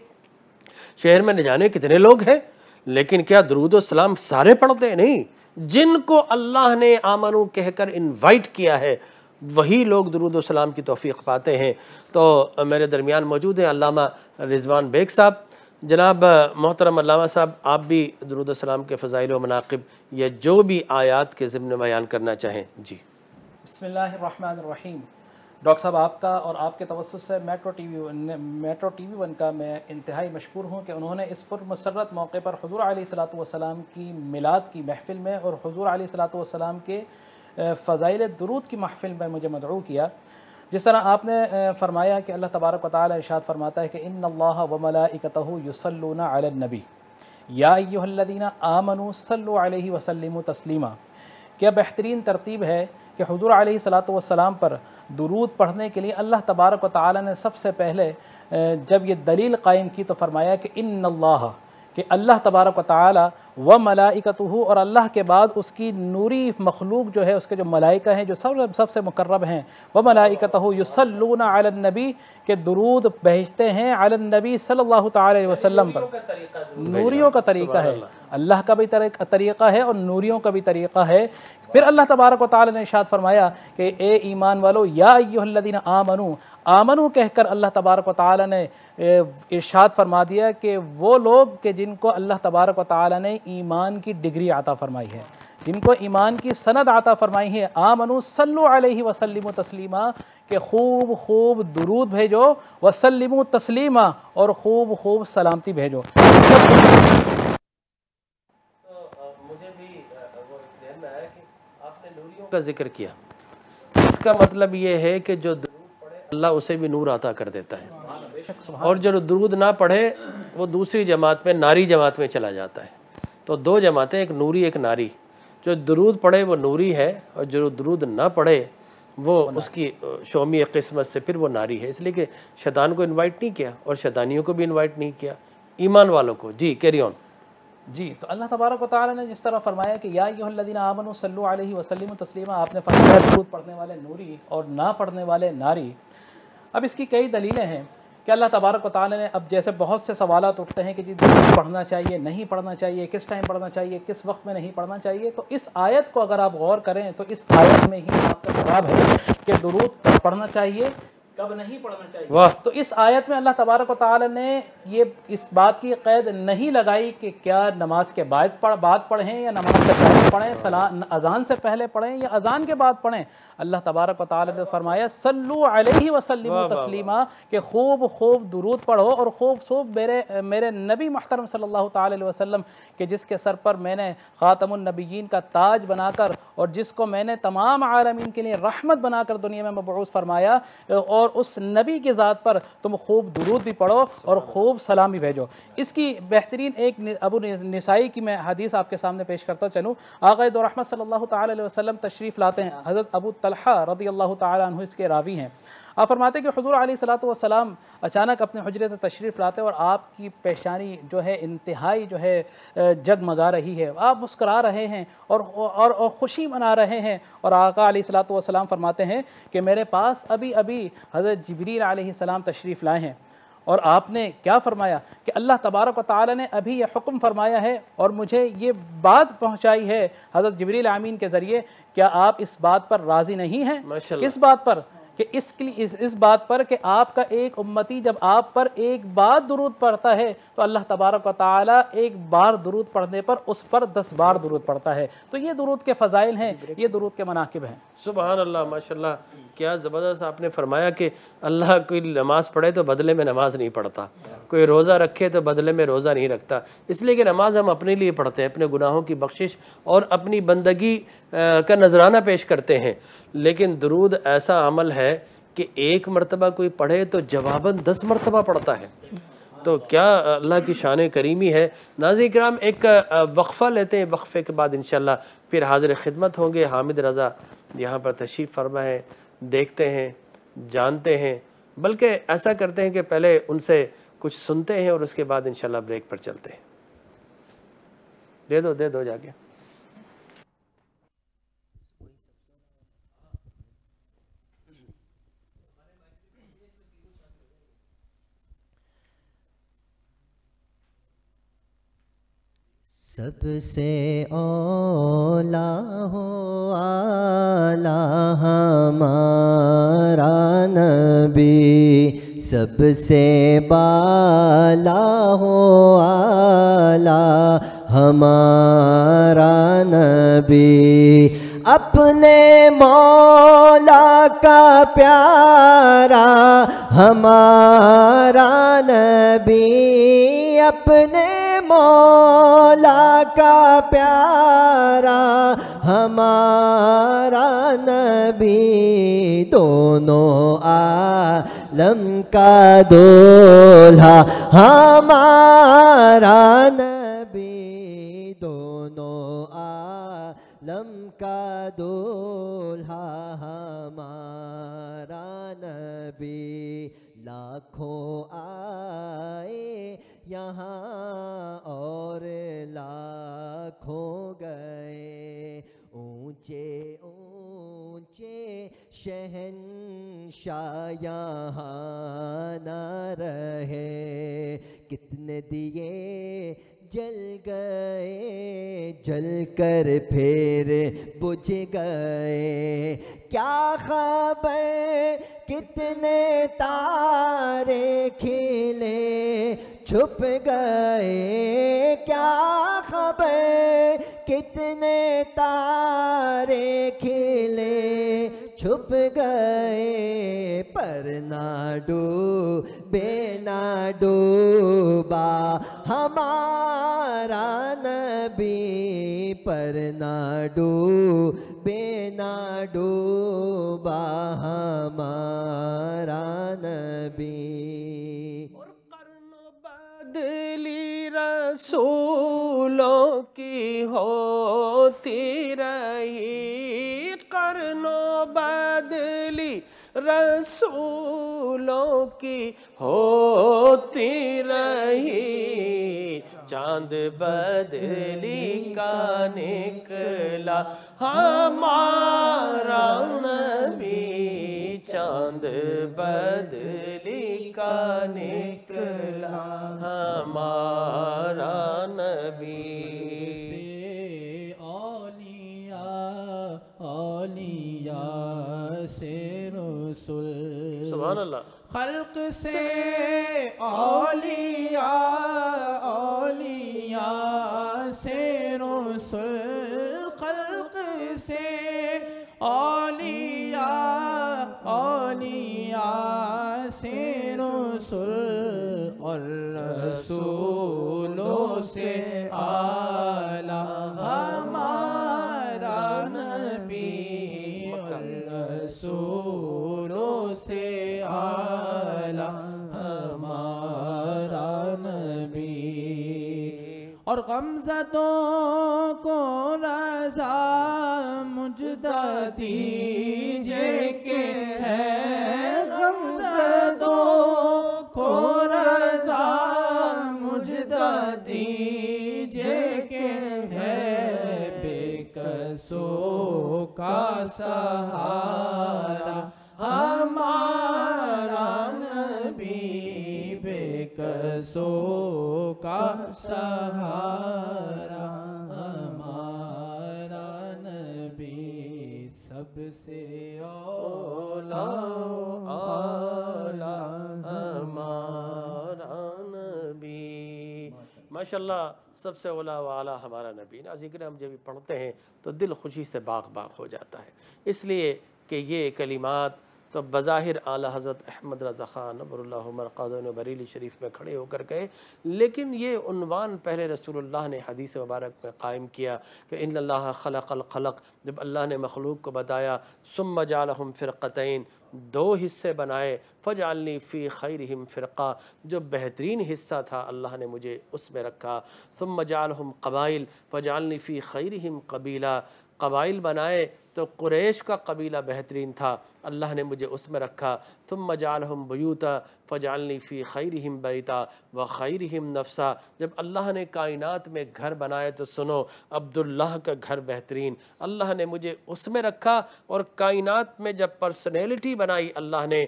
شہر میں نہ جانے کتنے لوگ ہیں، لیکن کیا درود و سلام سارے پڑھتے ہیں؟ نہیں، جن کو اللہ نے آمنو کہہ کر انوائٹ کیا ہے وہی لوگ درود و سلام کی توفیق پاتے ہیں۔ تو میرے درمیان موجود ہیں علامہ رضوان بیگ صاحب۔ جناب محترم علامہ صاحب، آپ بھی درود و سلام کے فضائل و مناقب یا جو بھی آیات کے ضمن بیان کرنا چاہیں۔ جی بسم اللہ الرحمن الرحیم۔ ڈاکٹر صاحب، آپ کا اور آپ کے توسط سے میٹرو ٹی وی 1 کا میں انتہائی مشکور ہوں کہ انہوں نے اس پر مسرت موقع پر حضور علیہ الصلوۃ والسلام کی میلاد کی محفل میں اور حضور علیہ الصلوۃ والسلام کے فضائل درود کی محفل میں مجھے مدعو کیا۔ جس طرح آپ نے فرمایا کہ اللہ تبارک و تعالی ارشاد فرماتا ہے کہ ان اللہ وملائکتہ یصلون علی النبی یا ایھا الذین آمنوا صلوا علیہ وسلموا تسلیما۔ کیا بہترین ترتیب ہے کہ حضور علیہ الصلوۃ والسلام پر درود پڑھنے کے لیے اللہ تبارک و تعالی نے سب سے پہلے جب یہ دلیل قائم کی تو فرمایا کہ ان اللہ، کہ اللہ تبارک و تعالی و ملائکتہ، اور اللہ کے بعد اس کی نوری مخلوق جو ہے، اس کے جو ملائکہ ہیں جو سب سے مقرب ہیں، و ملائکتہ یصلون علی النبی، کہ درود بھیجتے ہیں علی النبی صلی اللہ تعالی علیہ وسلم پر۔ نوریوں کا طریقہ ہے، اللہ کا بھی طریقہ ہے اور نوریوں کا بھی طریقہ ہے۔ پھر اللہ تبارک و تعالی نے ارشاد فرمایا کہ اے ایمان والو یا ایھا الذین آمنو، آمنو کہہ کر اللہ تبارک و تعالی نے ارشاد فرما دیا کہ وہ لوگ کہ جن کو اللہ تبارک و تعالی نے ایمان کی ڈگری عطا فرمائی ہے، جن کو ایمان کی سند عطا فرمائی ہے، آمنو صلو علیہ وسلموا تسلیما، کہ خوب خوب درود بھیجو، وسلموا تسلیما، اور خوب خوب سلامتی بھیجو۔ مجھے بھی وہ ذہن میں آیا کہ آپ نے نوریوں کا ذکر کیا، اس کا مطلب یہ ہے کہ جو درود پڑھے اللہ اسے بھی نور عطا کر دیتا ہے، اور جو درود نہ پڑھے وہ دوسری جماعت میں، ناری جماعت میں چلا جاتا ہے۔ تو دو جماعتیں، ایک نوری ایک ناری۔ جو درود پڑھے وہ نوری ہے، اور جو درود نہ پڑھے وہ اس کی شومی قسمت سے پھر وہ ناری ہے۔ اس لیے کہ شیطان کو انوائٹ نہیں کیا اور شیطانیوں کو بھی انوائٹ نہیں کیا، ایمان والوں کو۔ جی کیری آن۔ جی، تو اللہ تبارک و تعالی نے جس طرح فرمایا کہ یا ایھا الذین آمنوا صلوا علیہ وسلموا تسلیما، آپ نے فرمایا درود پڑھنے والے نوری اور نہ پڑھنے والے ناری۔ اب اس کی کئی دلیلیں ہیں کہ اللہ تبارک و تعالی نے، اب جیسے بہت سے سوالات اٹھتے ہیں کہ جی درود پڑھنا چاہیے، نہیں پڑھنا چاہیے، کس ٹائم پڑھنا چاہیے، کس وقت میں نہیں پڑھنا چاہیے، تو اس آیت کو اگر آپ غور کریں تو اس آیت میں ہی آپ کا جواب ہے کہ درود کب پڑھنا چاہیے، کب نہیں پڑھنا چاہیے۔ تو اس آیت میں اللہ تبارک و تعالی نے یہ اس بات کی قید نہیں لگائی کہ کیا نماز کے بعد پڑھیں یا نماز سے پہلے پڑھیں، اذان سے پہلے پڑھیں یا اذان کے بعد پڑھیں۔ اللہ تبارک و تعالی نے فرمایا صلو علیہ وسلموا تسلیما، کہ خوب خوب درود پڑھو اور خوب خوب میرے نبی محترم صلی اللہ تعالی علیہ وسلم، کہ جس کے سر پر میں نے خاتم النبیین کا تاج بنا کر اور جس کو میں نے تمام عالمین کے لیے رحمت بنا کر دنیا میں مبعوث فرمایا، اور اس نبی کی ذات پر تم خوب درود بھی پڑھو اور خوب سلام بھی بھیجو۔ اس کی بہترین ایک ابو نسائی کی میں حدیث آپ کے سامنے پیش کرتا چلوں۔ آقا دو رحمت صلی اللہ تعالی علیہ وسلم تشریف لاتے ہیں، حضرت ابو طلحہ رضی اللہ تعالی عنہ اس کے راوی ہیں۔ آپ فرماتے ہیں کہ حضور علیہ الصلوۃ والسلام اچانک اپنے حجرے سے تشریف لاتے اور آپ کی پیشانی جو ہے انتہائی جو ہے جگمگا رہی ہے، آپ مسکرا رہے ہیں اور خوشی منا رہے ہیں، اور آقا علیہ الصلوۃ والسلام فرماتے ہیں کہ میرے پاس ابھی حضرت جبریل علیہ السلام تشریف لائے ہیں، اور آپ نے کیا فرمایا کہ اللہ تبارک و تعالی نے ابھی یہ حکم فرمایا ہے اور مجھے یہ بات پہنچائی ہے حضرت جبریل امین کے ذریعے، کیا آپ اس بات پر راضی نہیں ہیں؟ کس بات پر؟ کہ اس بات پر کہ آپ کا ایک امتی جب آپ پر ایک بار درود پڑھتا ہے تو اللہ تبارک و تعالی ایک بار درود پڑھنے پر اس پر 10 بار درود پڑھتا ہے۔ تو یہ درود کے فضائل ہیں، یہ درود کے مناقب ہیں۔ سبحان اللہ، ماشاءاللہ، کیا زبردست آپ نے فرمایا کہ اللہ کوئی نماز پڑھے تو بدلے میں نماز نہیں پڑھتا، کوئی روزہ رکھے تو بدلے میں روزہ نہیں رکھتا۔ اس لیے کہ نماز ہم اپنے لیے پڑھتے ہیں، اپنے گناہوں کی بخشش اور اپنی بندگی کا نذرانہ پیش کرتے ہیں، لیکن درود ایسا عمل ہے کہ ایک مرتبہ کوئی پڑھے تو جواباً 10 مرتبہ پڑھتا ہے۔ تو کیا اللہ کی شان کریمی ہے۔ ناظرین کرام، ایک وقفہ لیتے ہیں، وقفے کے بعد انشاءاللہ پھر حاضر خدمت ہوں گے۔ حامد رضا یہاں پر تشریف فرما ہے، دیکھتے ہیں، جانتے ہیں، بلکہ ایسا کرتے ہیں کہ پہلے ان سے کچھ سنتے ہیں اور اس کے بعد انشاءاللہ بریک پر چلتے ہیں۔ دے دو جا کے۔ سب سے اولا ہو اعلیٰ ہمارا نبی، سب سے بالا ہو اعلیٰ ہمارا نبی، اپنے مولا کا پیارا ہمارا نبی، اپنے مولا کا پیارا ہمارا نبی، دونوں عالم کا دولہا ہمارا نبی، دونوں عالم کا دولہا ہمارا نبی، لاکھوں آئے یہاں اور لاکھوں گئے، اونچے اونچے شہنشاہ یہاں نہ رہے، کتنے دیے جل گئے، جل کر پھر بجھ گئے، کیا خبر کتنے تارے کھلے چھپ گئے، کیا خبر کتنے تارے کھلے چھپ گئے، پر نہ ڈوبے نہ ڈوبا ہمارا نبی، پر نہ ڈوبے نہ ڈوبا ہمارا نبی، اور قرن بدلی رسولوں کی ہوتی رہی، قرن بدلی رسولوں کی ہوتی رہی، چاند بدلی کا نکلا ہمارا نبی، چاند بدلی کا نکلا ہمارا نبی، اولیاء سے رسول، سبحان اللہ، خلق سے اولیاء، اولیاء سے رسول، خلق سے اولیاء، اولیاء سے رسول، اور رسولوں سے اعلیٰ ہمارا نبی، اور رسولوں سے اعلیٰ ہمارا نبی، اور غمزدوں کو رضا مجدہ دیجئے کہ ہے، غمزدوں کو رضا مجدہ دیجئے کہ ہے، بے کسوں کا سہارا ہمارا نبی، بے کسوں کا سہارا ہمارا نبی، سب سے اولا ہمارا نبی، ماشاءاللہ، سب سے اولا و اعلیٰ ہمارا نبی۔ ناظرین کرام، جب بھی پڑھتے ہیں تو دل خوشی سے باغ باغ ہو جاتا ہے، اس لیے کہ یہ کلمات تو بظاہر اعلیٰ حضرت احمد رضا خان نور اللہ مرقدہ بریلی شریف میں کھڑے ہو کر گئے، لیکن یہ عنوان پہلے رسول اللہ نے حدیث مبارک میں قائم کیا کہ ان اللہ خلق الخلق، جب اللہ نے مخلوق کو بتایا، ثم جعلہم فرقتین، دو حصے بنائے، فجعلنی فی خیرہم فرقہ، جو بہترین حصہ تھا اللہ نے مجھے اس میں رکھا، ثم جعلہم قبائل فجعلنی فی خیرہم قبیلہ، قبائل بنائے تو قریش کا قبیلہ بہترین تھا، اللہ نے مجھے اس میں رکھا، ثم جعلہم بیوتا فجعلنی فی خیرہم بیتا وخیرہم نفسا، جب اللہ نے کائنات میں گھر بنائے تو سنو، عبداللہ کا گھر بہترین، اللہ نے مجھے اس میں رکھا، اور کائنات میں جب پرسنیلٹی بنائی، اللہ نے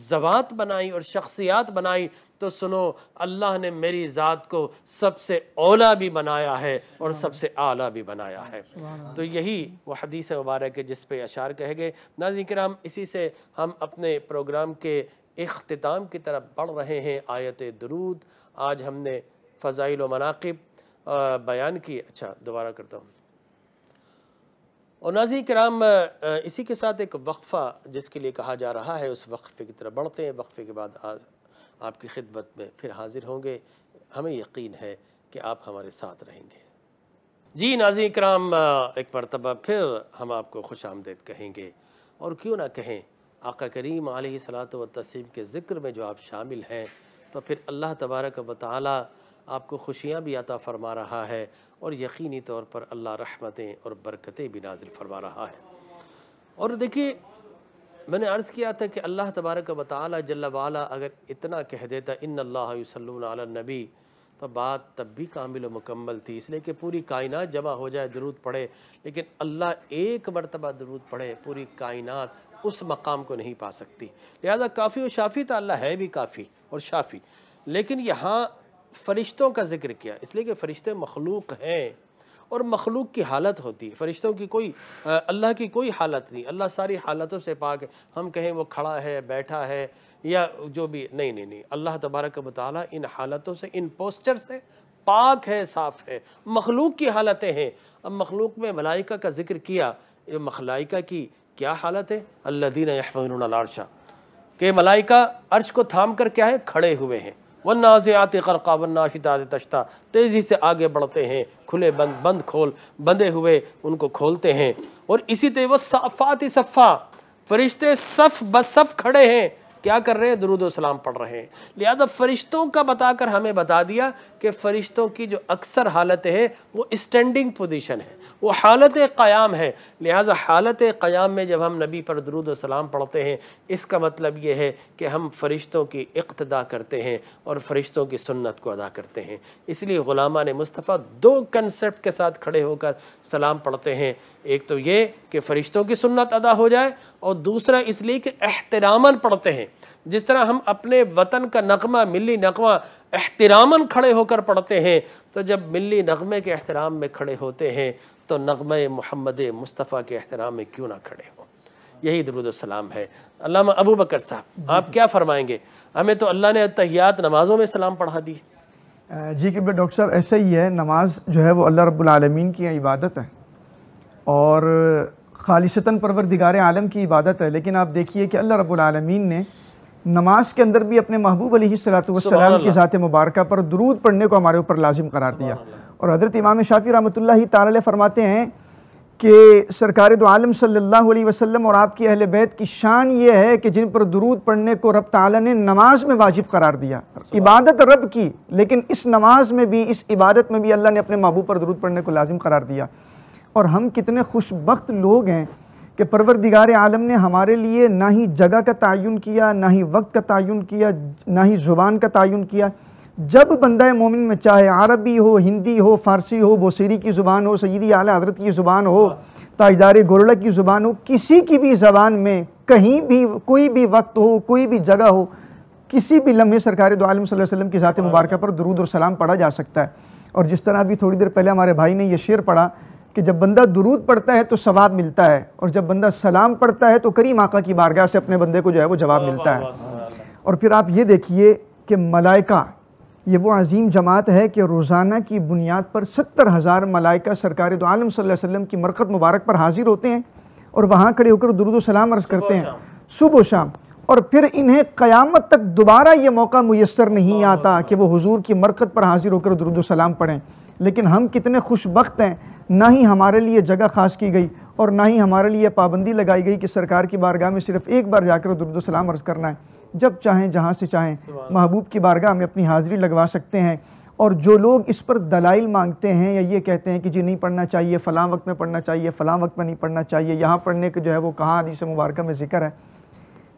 ذوات بنائی اور شخصیات بنائی، تو سنو اللہ نے میری ذات کو سب سے اولا بھی بنایا ہے اور سب سے اعلیٰ بھی بنایا ہے۔ تو یہی وہ حدیث مبارک ہے جس پہ اشار کہے گئے۔ ناظرین کرام، اسی سے ہم اپنے پروگرام کے اختتام کی طرف بڑھ رہے ہیں۔ آیت درود، آج ہم نے فضائل و مناقب بیان کی۔ اچھا دوبارہ کرتا ہوں۔ اور ناظرین کرام، اسی کے ساتھ ایک وقفہ جس کے لیے کہا جا رہا ہے، اس وقفے کی طرف بڑھتے ہیں۔ وقفے کے بعد آپ کی خدمت میں پھر حاضر ہوں گے۔ ہمیں یقین ہے کہ آپ ہمارے ساتھ رہیں گے۔ جی ناظرین کرام، ایک مرتبہ پھر ہم آپ کو خوش آمدید کہیں گے، اور کیوں نہ کہیں، آقا کریم علیہ الصلوۃ والتسلیم کے ذکر میں جو آپ شامل ہیں، تو پھر اللہ تبارک و تعالی آپ کو خوشیاں بھی عطا فرما رہا ہے، اور یقینی طور پر اللہ رحمتیں اور برکتیں بھی نازل فرما رہا ہے۔ اور دیکھیے، میں نے عرض کیا تھا کہ اللہ تبارک و تعالی جل وعلا اگر اتنا کہہ دیتا ان اللہ یصلون علی النبی، تو بات تب بھی کامل و مکمل تھی، اس لیے کہ پوری کائنات جمع ہو جائے درود پڑھے، لیکن اللہ ایک مرتبہ درود پڑھے، پوری کائنات اس مقام کو نہیں پا سکتی۔ لہذا کافی و شافی تو اللہ ہے بھی کافی اور شافی، لیکن یہاں فرشتوں کا ذکر کیا، اس لیے کہ فرشتے مخلوق ہیں اور مخلوق کی حالت ہوتی ہے۔ فرشتوں کی کوئی، اللہ کی کوئی حالت نہیں، اللہ ساری حالتوں سے پاک ہے۔ ہم کہیں وہ کھڑا ہے، بیٹھا ہے، یا جو بھی، نہیں، اللہ تبارک و تعالی ان حالتوں سے، ان پوسچر سے پاک ہے، صاف ہے۔ مخلوق کی حالتیں ہیں۔ اب مخلوق میں ملائکہ کا ذکر کیا، یہ ملائکہ کی کیا حالت ہے؟ الذین یحملون العرش، کہ ملائکہ عرش کو تھام کر کیا ہے؟ کھڑے ہوئے ہیں۔ والنازعات غرقا والناشطات نشطا، تیزی سے آگے بڑھتے ہیں، کھلے بند کھول، بندے ہوئے ان کو کھولتے ہیں۔ اور اسی طرح والصافات صفا، فرشتے صف بصف کھڑے ہیں، کیا کر رہے ہیں؟ درود و سلام پڑھ رہے ہیں۔ لہذا فرشتوں کا بتا کر ہمیں بتا دیا کہ فرشتوں کی جو اکثر حالتیں ہیں وہ اسٹینڈنگ پوزیشن ہے، وہ حالت قیام ہے۔ لہذا حالت قیام میں جب ہم نبی پر درود و سلام پڑھتے ہیں، اس کا مطلب یہ ہے کہ ہم فرشتوں کی اقتدا کرتے ہیں اور فرشتوں کی سنت کو ادا کرتے ہیں۔ اس لیے غلامان مصطفیٰ دو کنسپٹ کے ساتھ کھڑے ہو کر سلام پڑھتے ہیں، ایک تو یہ کہ فرشتوں کی سنت ادا ہو جائے، اور دوسرا اس لیے کہ احتراماً پڑھتے ہیں۔ جس طرح ہم اپنے وطن کا نغمہ، ملی نغمہ احتراماً کھڑے ہو کر پڑھتے ہیں، تو جب ملی نغمے کے احترام میں کھڑے ہوتے ہیں تو نغمہ محمد مصطفیٰ کے احترام میں کیوں نہ کھڑے ہوں؟ یہی درود السلام ہے۔ علامہ ابو بکر صاحب، آپ کیا فرمائیں گے؟ ہمیں تو اللہ نے تحیات نمازوں میں سلام پڑھا دی۔ جی کہ ڈاکٹر صاحب ایسا ہی ہے، نماز جو ہے وہ اللہ رب العالمین کی عبادت ہے اور خالصتاً پروردگار عالم کی عبادت ہے، لیکن آپ دیکھیے کہ اللہ رب العالمین نے نماز کے اندر بھی اپنے محبوب علیہ السلام کی ذات مبارکہ پر درود پڑھنے کو ہمارے اوپر لازم قرار دیا۔ اور حضرت امام شافعی رحمۃ اللہ تعالی علیہ فرماتے ہیں کہ سرکار دو عالم صلی اللہ علیہ وسلم اور آپ کی اہل بیت کی شان یہ ہے کہ جن پر درود پڑھنے کو رب تعالی نے نماز میں واجب قرار دیا، عبادت رب کی، لیکن اس نماز میں بھی، اس عبادت میں بھی اللہ نے اپنے محبوب پر درود پڑھنے کو لازم قرار دیا۔ اور ہم کتنے خوش بخت لوگ ہیں کہ پروردگار عالم نے ہمارے لیے نہ ہی جگہ کا تعین کیا، نہ ہی وقت کا تعین کیا، نہ ہی زبان کا تعین کیا۔ جب بندہ مومن میں چاہے عربی ہو، ہندی ہو، فارسی ہو، بوسیری کی زبان ہو، سیدی اعلیٰ حضرت کی زبان ہو، تاجدار گورڑا کی زبان ہو، کسی کی بھی زبان میں کہیں بھی کوئی بھی وقت ہو، کوئی بھی جگہ ہو، کسی بھی لمحے سرکار دو عالم صلی اللہ علیہ وسلم کی ذات مبارکہ پر درود اور سلام پڑھا جا سکتا ہے۔ اور جس طرح ابھی تھوڑی دیر پہلے ہمارے بھائی نے یہ شعر پڑھا کہ جب بندہ درود پڑھتا ہے تو ثواب ملتا ہے، اور جب بندہ سلام پڑھتا ہے تو کریم آقا کی بارگاہ سے اپنے بندے کو جو ہے وہ جواب ملتا ہے۔ اور پھر آپ یہ دیکھیے کہ ملائکہ، یہ وہ عظیم جماعت ہے کہ روزانہ کی بنیاد پر 70,000 ملائکہ سرکار دو عالم صلی اللہ علیہ وسلم کی مرقد مبارک پر حاضر ہوتے ہیں اور وہاں کھڑے ہو کر درود و سلام عرض کرتے ہیں صبح و شام۔ اور پھر انہیں قیامت تک دوبارہ یہ موقع میسر نہیں آتا کہ وہ حضور کی مرقد پر حاضر ہو کر درود و سلام پڑھیں۔ لیکن ہم کتنے خوش بخت ہیں، نہ ہی ہمارے لیے جگہ خاص کی گئی اور نہ ہی ہمارے لیے پابندی لگائی گئی کہ سرکار کی بارگاہ میں صرف ایک بار جا کر درود و سلام عرض کرنا ہے۔ جب چاہیں جہاں سے چاہیں محبوب کی بارگاہ میں اپنی حاضری لگوا سکتے ہیں۔ اور جو لوگ اس پر دلائل مانگتے ہیں یا یہ کہتے ہیں کہ جی نہیں پڑھنا چاہیے، فلاں وقت میں پڑھنا چاہیے، فلاں وقت میں نہیں پڑھنا چاہیے، یہاں پڑھنے کے جو ہے وہ کہاں حدیث مبارکہ میں ذکر ہے،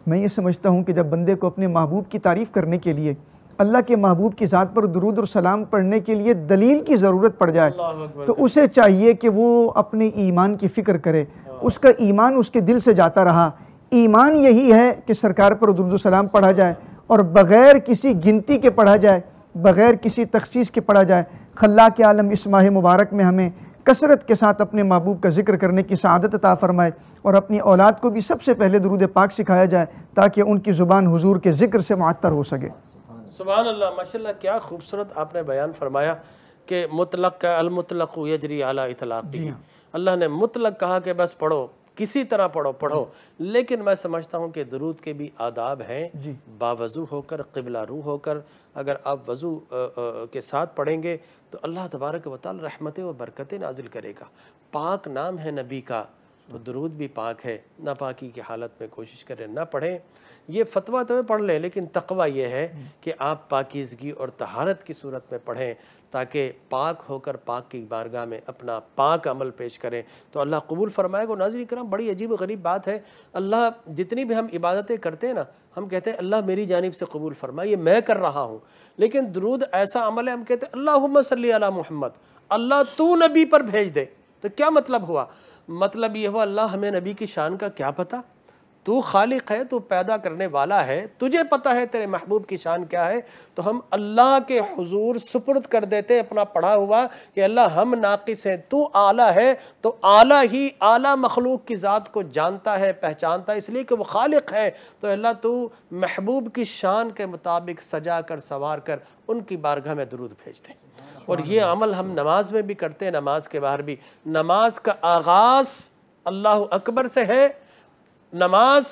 میں یہ سمجھتا ہوں کہ جب بندے کو اپنے محبوب کی تعریف کرنے کے لیے، اللہ کے محبوب کی ذات پر درود اور سلام پڑھنے کے لیے دلیل کی ضرورت پڑ جائے تو اسے چاہیے کہ وہ اپنے ایمان کی فکر کرے۔ اس کا ایمان اس کے دل سے جاتا رہا، ایمان یہی ہے کہ سرکار پر درود و سلام پڑھا جائے اور بغیر کسی گنتی کے پڑھا جائے، بغیر کسی تخصیص کے پڑھا جائے۔ خلاق عالم اس ماہ مبارک میں ہمیں کثرت کے ساتھ اپنے محبوب کا ذکر کرنے کی سعادت عطا فرمائے، اور اپنی اولاد کو بھی سب سے پہلے درود پاک سکھایا جائے تاکہ ان کی زبان حضور کے ذکر سے معطر ہو سکے۔ سبحان اللہ، ماشاءاللہ، کیا خوبصورت آپ نے بیان فرمایا کہ مطلق کا المطلق یجری علی اطلاقی۔ اللہ نے مطلق کہا کہ بس پڑھو، کسی طرح پڑھو، لیکن میں سمجھتا ہوں کہ درود کے بھی آداب ہیں۔ باوضو ہو کر، قبلہ رو ہو کر، اگر آپ وضو کے ساتھ پڑھیں گے تو اللہ تبارک و تعالی رحمتیں و برکتیں نازل کرے گا۔ پاک نام ہے نبی کا تو درود بھی پاک ہے، ناپاکی کی حالت میں کوشش کریں نہ پڑھیں۔ یہ فتویٰ تو پڑھ لیں، لیکن تقویٰ یہ ہے کہ آپ پاکیزگی اور طہارت کی صورت میں پڑھیں تاکہ پاک ہو کر پاک کی بارگاہ میں اپنا پاک عمل پیش کریں تو اللہ قبول فرمائے گا۔ ناظرین کرام، بڑی عجیب و غریب بات ہے، اللہ جتنی بھی ہم عبادتیں کرتے ہیں نا، ہم کہتے ہیں اللہ میری جانب سے قبول فرمائے، یہ میں کر رہا ہوں، لیکن درود ایسا عمل ہے ہم کہتے ہیں اللہم صلی علی محمد، اللہ تو نبی پر بھیج دے۔ تو کیا مطلب ہوا؟ مطلب یہ ہوا اللہ ہمیں نبی کی شان کا کیا پتہ؟ تو خالق ہے، تو پیدا کرنے والا ہے، تجھے پتہ ہے تیرے محبوب کی شان کیا ہے، تو ہم اللہ کے حضور سپرد کر دیتے اپنا پڑھا ہوا کہ اللہ ہم ناقص ہیں، تو اعلیٰ ہے، تو اعلیٰ ہی اعلیٰ مخلوق کی ذات کو جانتا ہے، پہچانتا ہے، اس لیے کہ وہ خالق ہے، تو اللہ تو محبوب کی شان کے مطابق سجا کر سنوار کر ان کی بارگاہ میں درود بھیج دیں۔ اور یہ عمل ہم نماز میں بھی کرتے ہیں، نماز کے باہر بھی۔ نماز کا آغاز اللہ اکبر سے ہے، نماز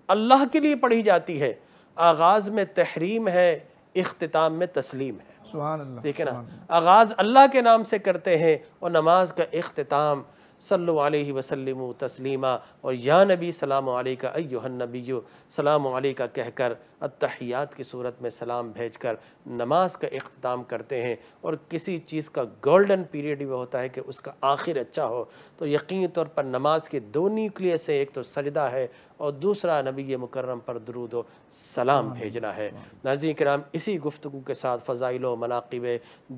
اللہ کے لیے پڑھی جاتی ہے، آغاز میں تحریم ہے، اختتام میں تسلیم ہے۔ سبحان اللہ، دیکھیں نا، آغاز اللہ کے نام سے کرتے ہیں اور نماز کا اختتام صلو علیہ وسلم تسلیما، اور یا نبی سلام علیکہ ایہا النبی سلام علیکہ کہہ کر التحیات کی صورت میں سلام بھیج کر نماز کا اختتام کرتے ہیں۔ اور کسی چیز کا گولڈن پیریڈ بھی ہوتا ہے کہ اس کا آخر اچھا ہو، تو یقینی طور پر نماز کے دو نیوکلیس سے، ایک تو سجدہ ہے اور دوسرا نبی مکرم پر درود و سلام بھیجنا ہے۔ ناظرین کرام، اسی گفتگو کے ساتھ فضائل و مناقب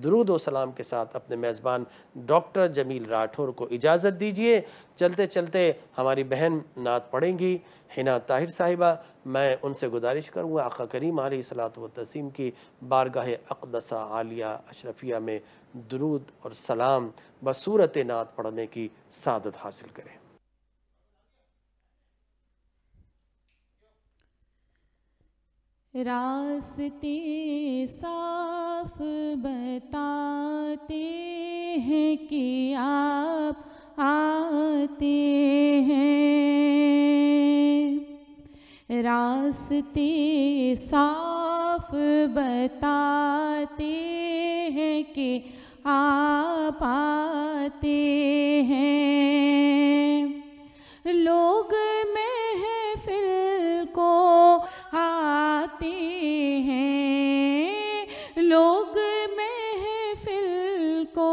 درود و سلام کے ساتھ اپنے میزبان ڈاکٹر جمیل راٹھور کو اجازت دیجیے۔ چلتے چلتے ہماری بہن نعت پڑھیں گی، حنا طاہر صاحبہ۔ میں ان سے گزارش کروں گا آقا کریم علیہ الصلوۃ والتسلیم کی بارگاہ اقدسہ عالیہ اشرفیہ میں درود اور سلام بصورت نعت پڑھنے کی سعادت حاصل کریں۔ راستے صاف بتاتے ہیں کہ آپ آتے ہیں، راستے صاف بتاتے ہیں کہ آپ آتے ہیں، لوگ محفل کو آتے ہیں، لوگ محفل کو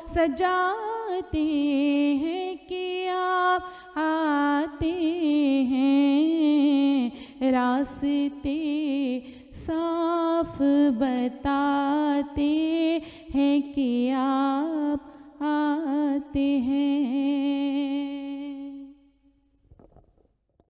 سجاتے ہیں کہ آپ آتے ہیں، راستے صاف بتاتے ہیں کہ آپ